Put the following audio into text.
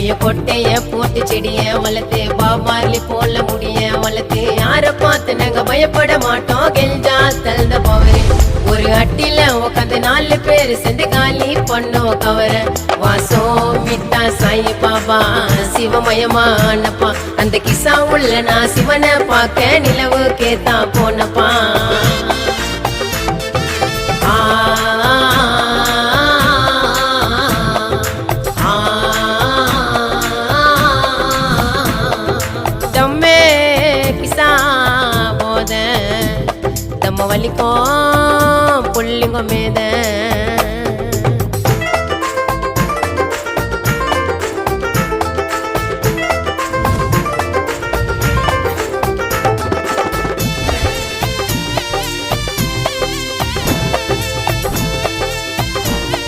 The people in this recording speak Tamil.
பைய கொட்டைய போட்டு செடிய வளர்த்து பாபார்லி போல முடிய வளர்த்து யார பார்த்து நாங்க பயப்பட மாட்டோம் கெஞ்சா தழுந்த போவரு ஒரு அட்டில உட்காந்து 4 பேர் சேர்ந்து காலி பண்ணோம் கவர வாசம் மிட்டா சாயி பாபா சிவமயமானப்பா அந்த கிசா உள்ள நான் சிவனை பார்க்க நிலவு கேத்தா போனப்பா